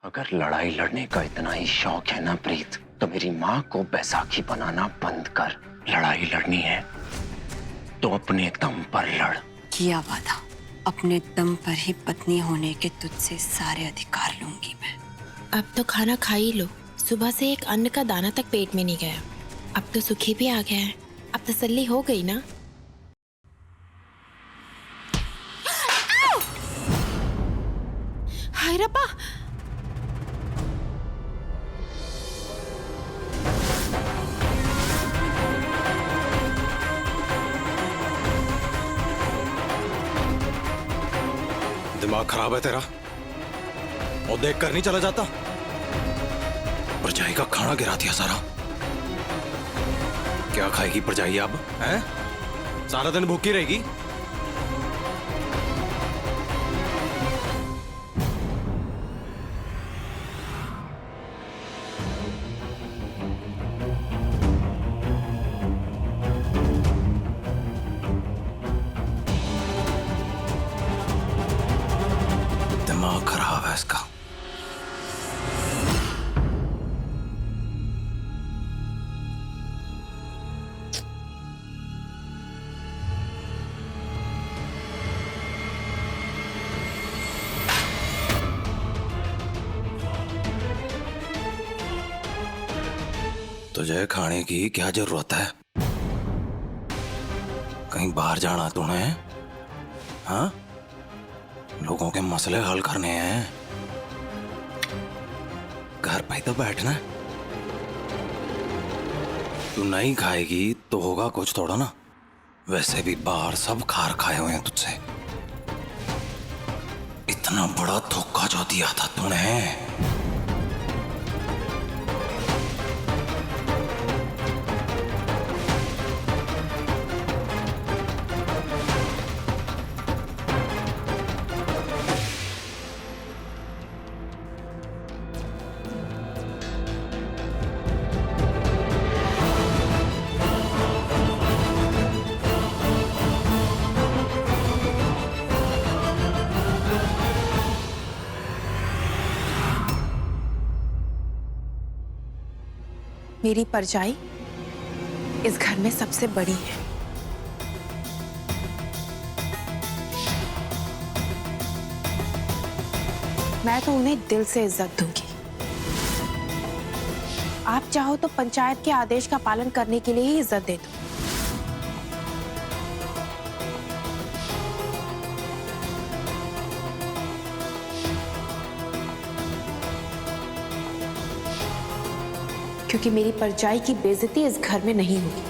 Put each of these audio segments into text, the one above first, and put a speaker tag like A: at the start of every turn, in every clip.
A: अगर लड़ाई लड़ने का इतना ही शौक है ना प्रीत, तो मेरी माँ को बैसाखी बनाना बंद कर। लड़ाई लड़नी है तो अपने दम पर लड़।
B: किया वादा, अपने दम पर ही पत्नी होने के तुझसे सारे अधिकार लूंगी मैं।
C: अब तो खाना खा ही लो। सुबह से एक अन्न का दाना तक पेट में नहीं गया। अब तो सुखी भी आ गया है। अब तसल्ली हो गई ना। हाय रब्बा!
D: दिमाग खराब है तेरा? और देख कर नहीं चला जाता? परजाई का खाना गिरा दिया सारा। क्या खाएगी परजाई अब? हैं? सारा दिन भूखी रहेगी? दिमाग खराब है इसका। तुझे खाने की क्या जरूरत है? कहीं बाहर जाना तूने? हाँ? लोगों के मसले हल करने हैं। घर पे तो बैठना। तू नहीं खाएगी तो होगा कुछ थोड़ा ना। वैसे भी बाहर सब खार खाए हुए हैं तुझसे। इतना बड़ा धोखा जो दिया था तूने।
C: मेरी परजाई इस घर में सबसे बड़ी है। मैं तो उन्हें दिल से इज्जत दूंगी। आप चाहो तो पंचायत के आदेश का पालन करने के लिए ही इज्जत दे दो। क्योंकि मेरी परजाई की बेइज्जती इस घर में नहीं होगी।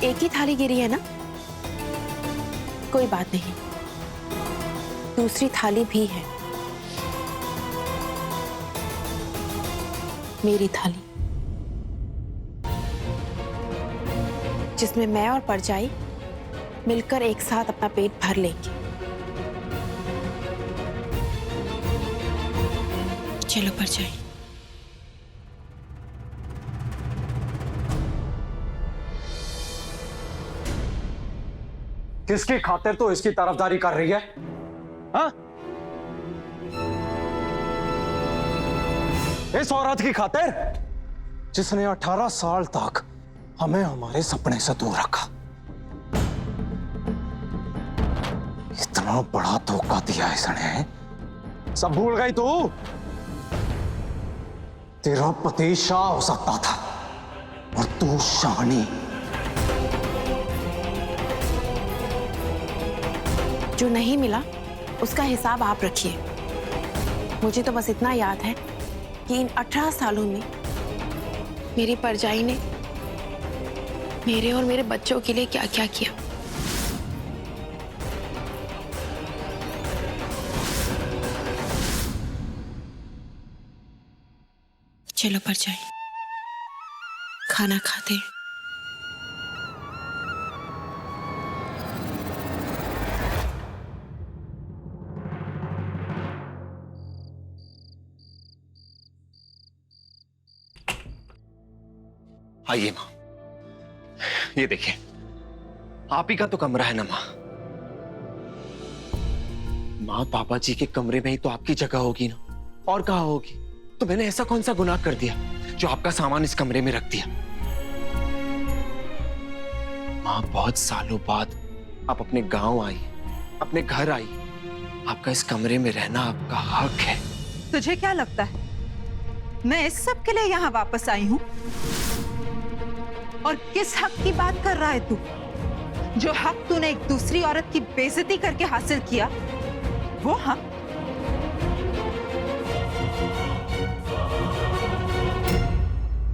C: एक ही थाली गिरी है ना, कोई बात नहीं, दूसरी थाली भी है, मेरी थाली, जिसमें मैं और परजाई मिलकर एक साथ अपना पेट भर लेंगे। चलो परजाई।
D: किसकी खातिर तो इसकी तरफदारी कर रही है? हाँ? इस औरत की खातिर जिसने 18 साल तक हमें हमारे सपने से दूर रखा। इतना बड़ा धोखा दिया इसने। सब भूल गई तू? तेरा पति शाह हो सकता था और तू शाहनी।
C: जो नहीं मिला उसका हिसाब आप रखिए। मुझे तो बस इतना याद है कि इन 18 सालों में मेरी परजाई ने मेरे और मेरे बच्चों के लिए क्या क्या किया। चलो परजाई, खाना खाते हैं।
A: आइए माँ, ये देखिए, आप ही का तो कमरा है ना माँ। माँ पापा जी के कमरे में ही तो आपकी जगह होगी ना, और कहाँ होगी? तो मैंने ऐसा कौन सा गुनाह कर दिया जो आपका सामान इस कमरे में रख दिया? माँ, बहुत सालों बाद आप अपने गांव आई, अपने घर आई। आपका इस कमरे में रहना आपका हक है।
E: तुझे क्या लगता है मैं इस सब के लिए यहाँ वापस आई हूँ? और किस हक की बात कर रहा है तू? जो हक तूने एक दूसरी औरत की बेइज्जती करके हासिल किया, वो हक?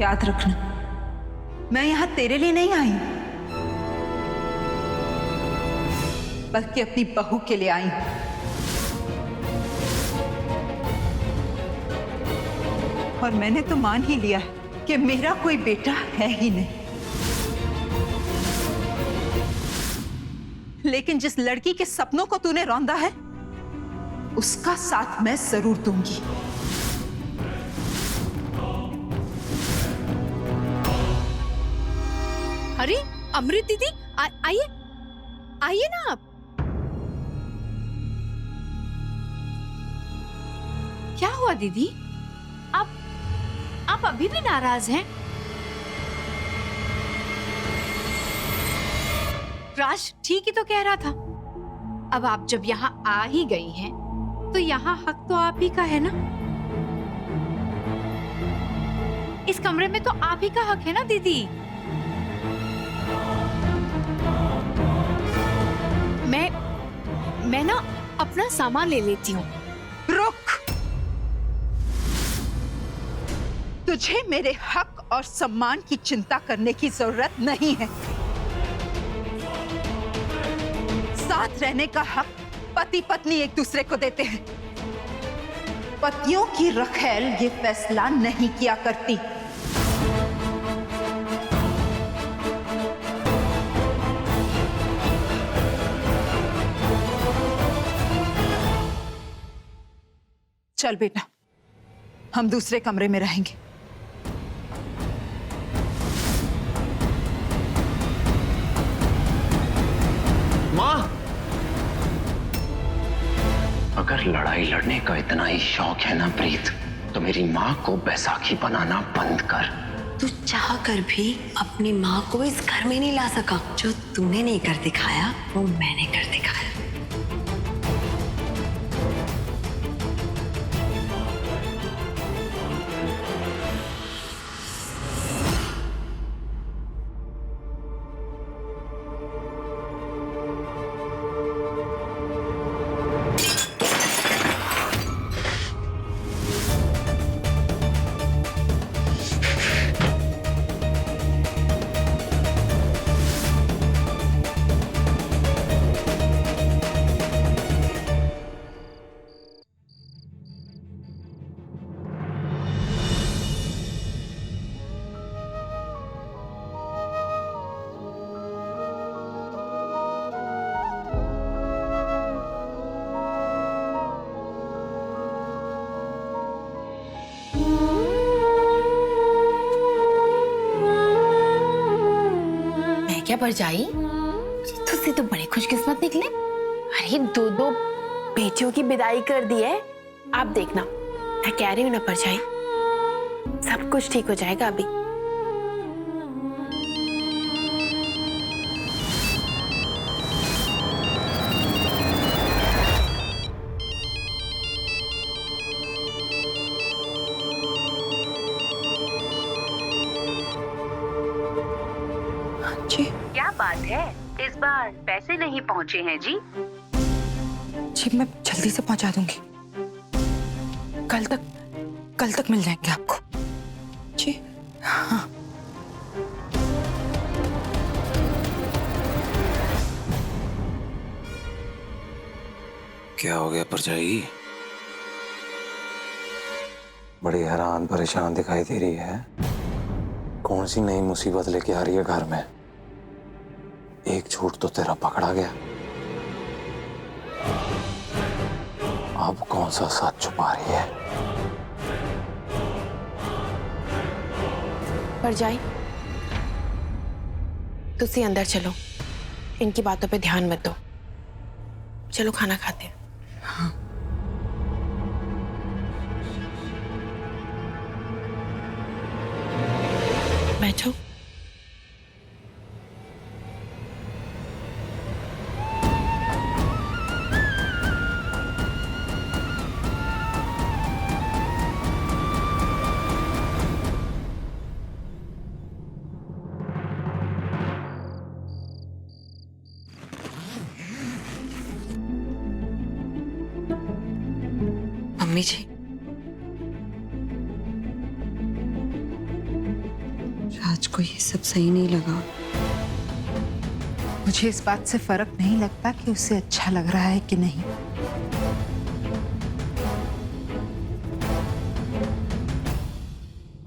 E: याद रखना, मैं यहाँ तेरे लिए नहीं आई, बल्कि अपनी बहू के लिए आई हूं। और मैंने तो मान ही लिया है कि मेरा कोई बेटा है ही नहीं। लेकिन जिस लड़की के सपनों को तूने रौंदा है, उसका साथ मैं जरूर दूंगी।
B: अरे अमृत दीदी, आइए आइए ना आप। क्या हुआ दीदी? आप अभी भी नाराज हैं? राज ठीक ही तो कह रहा था। अब आप जब यहाँ आ ही गई हैं, तो यहाँ हक तो आप ही का है ना। इस कमरे में तो आप ही का हक है ना दीदी। मैं ना अपना सामान ले लेती हूँ।
E: रुक, तुझे मेरे हक और सम्मान की चिंता करने की जरूरत नहीं है। साथ रहने का हक पति पत्नी एक दूसरे को देते हैं। पतियों की रखैल ये फैसला नहीं किया करती। चल बेटा, हम दूसरे कमरे में रहेंगे।
A: माँ, अगर लड़ाई लड़ने का इतना ही शौक है ना प्रीत, तो मेरी माँ को बैसाखी बनाना बंद कर।
B: तू चाह कर भी अपनी माँ को इस घर में नहीं ला सका। जो तूने नहीं कर दिखाया, वो मैंने कर दिखाया।
C: क्या परजाई, तुझसे तो बड़े खुशकिस्मत निकले। अरे दो बेटियों की विदाई कर दी है। आप देखना, मैं कह रही हूँ ना परजाई, सब कुछ ठीक हो जाएगा अभी।
F: क्या बात है, इस बार पैसे नहीं पहुंचे हैं जी?
G: जी मैं जल्दी से पहुंचा दूंगी। कल तक मिल जाएंगे आपको। जी हाँ।
D: क्या हो गया परजाई? बड़ी हैरान परेशान दिखाई दे रही है। कौन सी नई मुसीबत लेके आ रही है घर में? एक झूठ तो तेरा पकड़ा गया, अब कौन सा सच छुपा रही है?
C: परजाई, तुसी अंदर चलो, इनकी बातों पे ध्यान मत दो। चलो खाना खाते हैं। बैठो।
G: मम्मी जी, राज को ये सब सही नहीं लगा।
E: मुझे इस बात से फर्क नहीं लगता कि उसे अच्छा लग रहा है कि नहीं।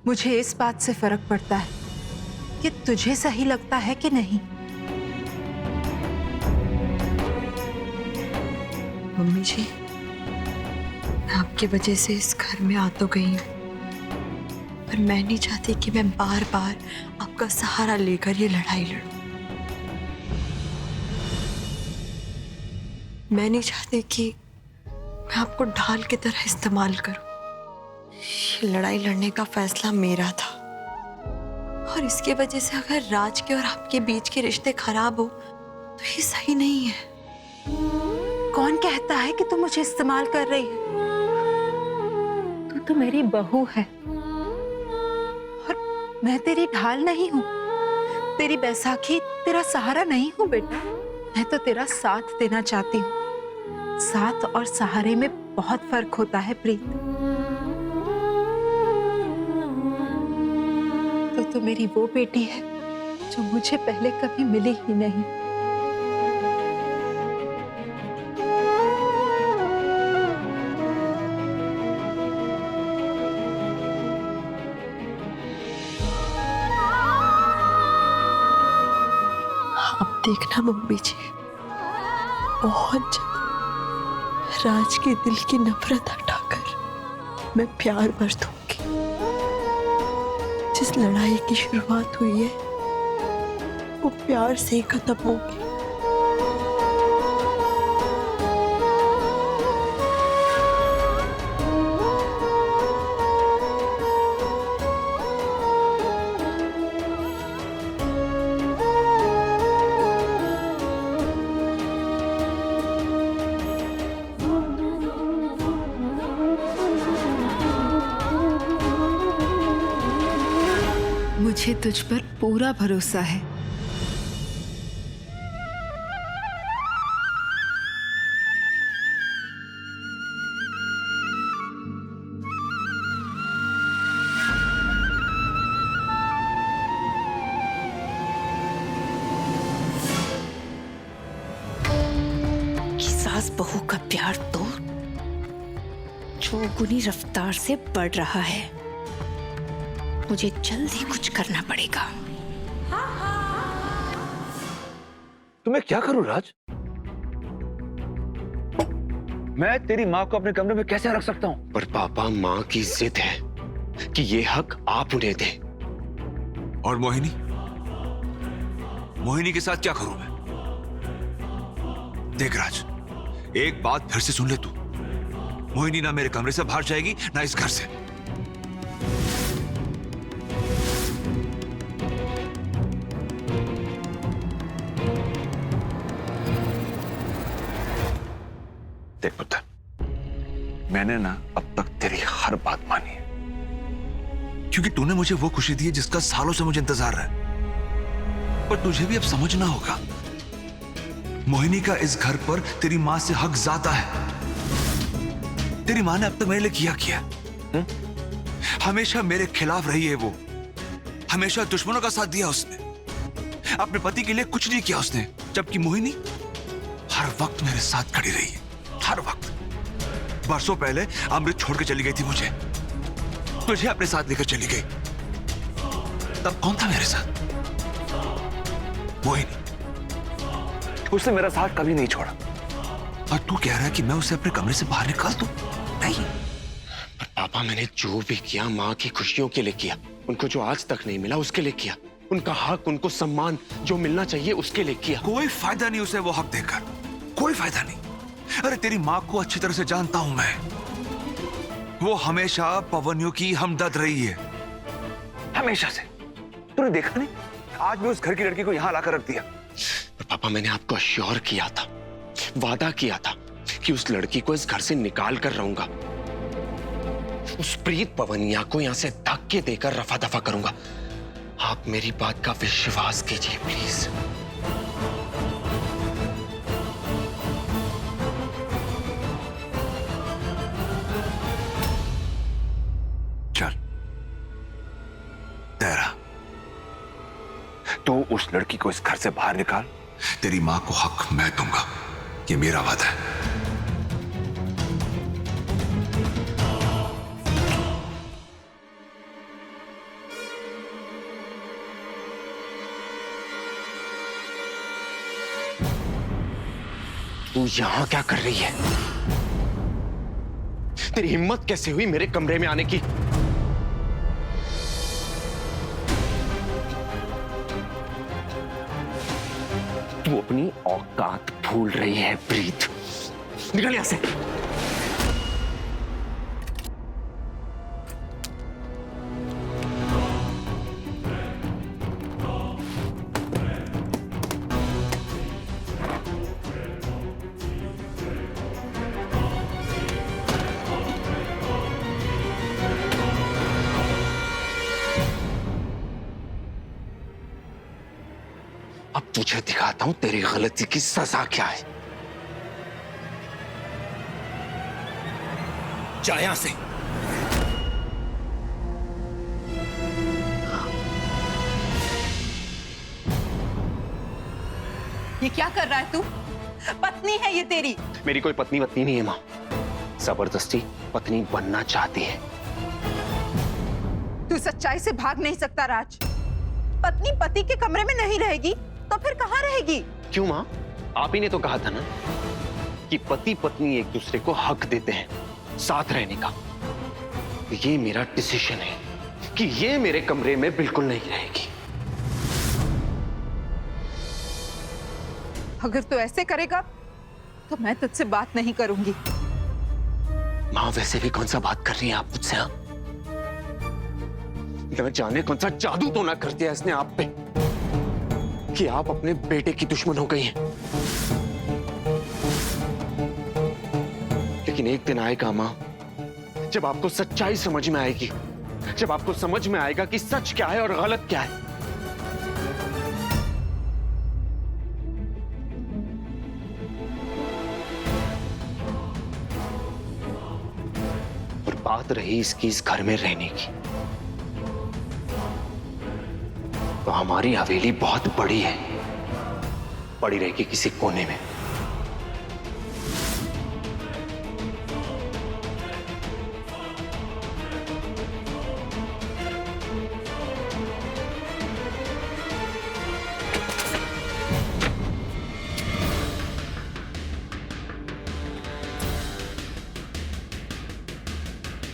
E: मुझे इस बात से फर्क पड़ता है कि तुझे सही लगता है कि नहीं।
G: मम्मी जी, मैं आपकी वजह से इस घर में आ तो गई हूँ, पर मैं नहीं चाहती कि मैं बार बार आपका सहारा लेकर ये लड़ाई लड़ूं। मैं नहीं चाहती कि मैं आपको ढाल की तरह इस्तेमाल करूं। ये लड़ाई लड़ने का फैसला मेरा था, और इसकी वजह से अगर राज के और आपके बीच के रिश्ते खराब हो तो ये सही नहीं है।
E: कौन कहता है कि तू मुझे इस्तेमाल कर रही है? तू तो मेरी बहू है और मैं तेरी ढाल नहीं हूँ, तेरी बैसाखी, तेरा सहारा नहीं हूँ बेटा। मैं तो तेरा साथ देना चाहती हूँ। साथ और सहारे में बहुत फर्क होता है प्रीत। तो मेरी वो बेटी है जो मुझे पहले कभी मिली ही नहीं।
G: अब देखना मम्मी जी, बहुत जल्द राज के दिल की नफरत हटाकर मैं प्यार बरतूंगी। जिस लड़ाई की शुरुआत हुई है वो प्यार से ही खत्म होगी।
E: मुझे तुझ पर पूरा भरोसा है।
C: कि सास बहू का प्यार तो चौगुनी रफ्तार से बढ़ रहा है। मुझे जल्दी कुछ करना पड़ेगा।
D: तो मैं क्या करूं राज? मैं तेरी माँ को अपने कमरे में कैसे रख सकता हूं?
A: पर पापा, माँ की जिद है कि ये हक आप उन्हें दें।
H: और मोहिनी, मोहिनी के साथ क्या करूं मैं? देख राज, एक बात फिर से सुन ले तू। मोहिनी ना मेरे कमरे से बाहर जाएगी ना इस घर से। देख पुत्र, मैंने ना अब तक तेरी हर बात मानी है, क्योंकि तूने मुझे वो खुशी दी है जिसका सालों से मुझे इंतजार है। पर तुझे भी अब समझना होगा, मोहिनी का इस घर पर तेरी मां से हक ज्यादा है। तेरी मां ने अब तक मेरे लिए किया हमेशा मेरे खिलाफ रही है। वो हमेशा दुश्मनों का साथ दिया उसने, अपने पति के लिए कुछ नहीं किया उसने। जबकि मोहिनी हर वक्त मेरे साथ खड़ी रही है, हर वक्त। बरसों पहले अमृत छोड़ के चली गई थी मुझे, तुझे अपने साथ लेकर चली गई। तब कौन था मेरे साथ? मोहिनी। उसने मेरा साथ कभी नहीं छोड़ा। और तू कह रहा है कि मैं उसे अपने कमरे से बाहर निकाल दूं? नहीं।
A: पर पापा, मैंने जो भी किया माँ की खुशियों के लिए किया। उनको जो आज तक नहीं मिला उसके लिए किया। उनका हक, उनको सम्मान जो मिलना चाहिए उसके लिए किया।
H: कोई फायदा नहीं उसे वो हक देकर, कोई फायदा नहीं। अरे तेरी माँ को अच्छी तरह से जानता हूं मैं। वो हमेशा पवनियों की हमदर्द रही है, हमेशा से। तूने देखा नहीं, आज भी उस घर की लड़की को यहां लाकर रख दिया।
A: पर पापा, मैंने आपको अश्योर किया था, वादा किया था कि उस लड़की को इस घर से निकाल कर रहूंगा। उस प्रीत पवनिया को यहां से धक्के देकर रफा दफा करूंगा। आप मेरी बात का विश्वास कीजिए प्लीज।
H: चल तेरा, तो उस लड़की को इस घर से बाहर निकाल। तेरी मां को हक मैं दूंगा, ये मेरा वादा है।
A: तू यहां क्या कर रही है? तेरी हिम्मत कैसे हुई मेरे कमरे में आने की? तू अपनी औकात भूल रही है प्रीत। निकल यहां से। अब तुझे दिखाता हूं तेरी गलती की सजा क्या है। जा यहां से।
E: ये क्या कर रहा है तू? पत्नी है ये तेरी।
A: मेरी कोई पत्नी वत्नी नहीं है मां, जबरदस्ती पत्नी बनना चाहती है।
E: तू सच्चाई से भाग नहीं सकता राज। पत्नी पति के कमरे में नहीं रहेगी तो फिर कहाँ रहेगी?
A: क्यों मां? आप ही ने तो कहा था ना कि पति पत्नी एक दूसरे को हक देते हैं साथ रहने का। ये मेरा डिसीजन है कि ये मेरे कमरे में बिल्कुल नहीं रहेगी।
E: अगर तू ऐसे करेगा तो मैं तुझसे बात नहीं करूंगी।
A: मां वैसे भी कौन सा बात कर रही है आप मुझसे? हाँ, न जाने कौन सा जादू तो ना कर दिया इसने आप पे कि आप अपने बेटे की दुश्मन हो गई हैं। लेकिन एक दिन आएगा मां, जब आपको सच्चाई समझ में आएगी, जब आपको समझ में आएगा कि सच क्या है और गलत क्या है। और बात रही इसकी इस घर में रहने की, तो हमारी हवेली बहुत बड़ी है, पड़ी रहेगी किसी कोने में।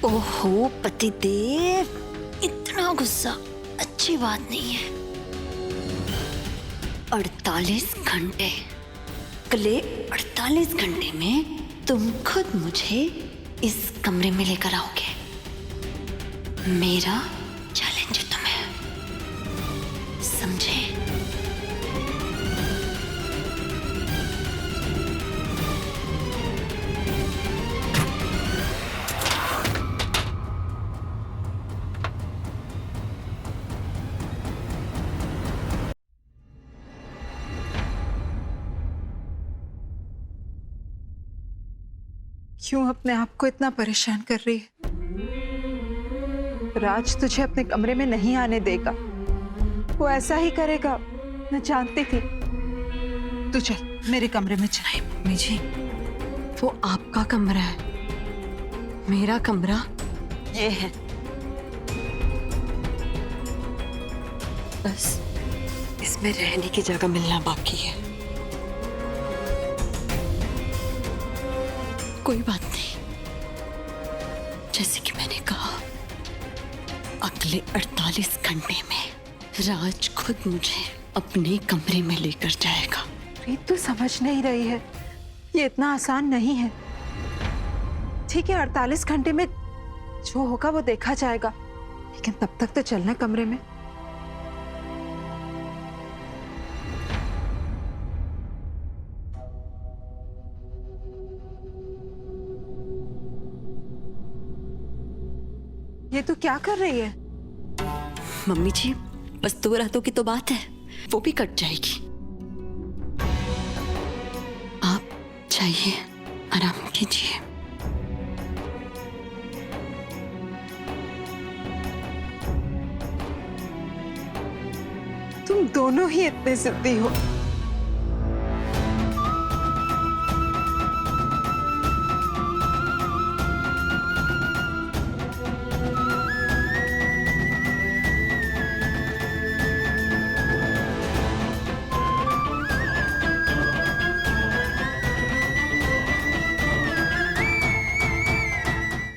G: ओहो पतिदेव, इतना गुस्सा अच्छी बात नहीं है। 48 घंटे, अगले 48 घंटे में तुम खुद मुझे इस कमरे में लेकर आओगे। मेरा चैलेंज है तुम्हें, समझे?
E: क्यों अपने आप को इतना परेशान कर रही है? राज तुझे अपने कमरे में नहीं आने देगा, वो ऐसा ही करेगा, मैं जानती थी। तू चल मेरे कमरे में चल।
G: नहीं मम्मी जी, वो आपका कमरा है, मेरा कमरा ये है। बस इसमें रहने की जगह मिलना बाकी है। कोई बात नहीं, जैसे कि मैंने कहा, अगले 48 घंटे में राज खुद मुझे अपने कमरे में लेकर जाएगा।
E: प्रीत तू समझ नहीं रही है, ये इतना आसान नहीं है। ठीक है, 48 घंटे में जो होगा वो देखा जाएगा, लेकिन तब तक तो चलना कमरे में। ये तू क्या कर रही है?
G: मम्मी जी, बस 2 रातों की तो बात है, वो भी कट जाएगी। आप चाहिए, आराम कीजिए।
E: तुम दोनों ही इतने जिद्दी हो।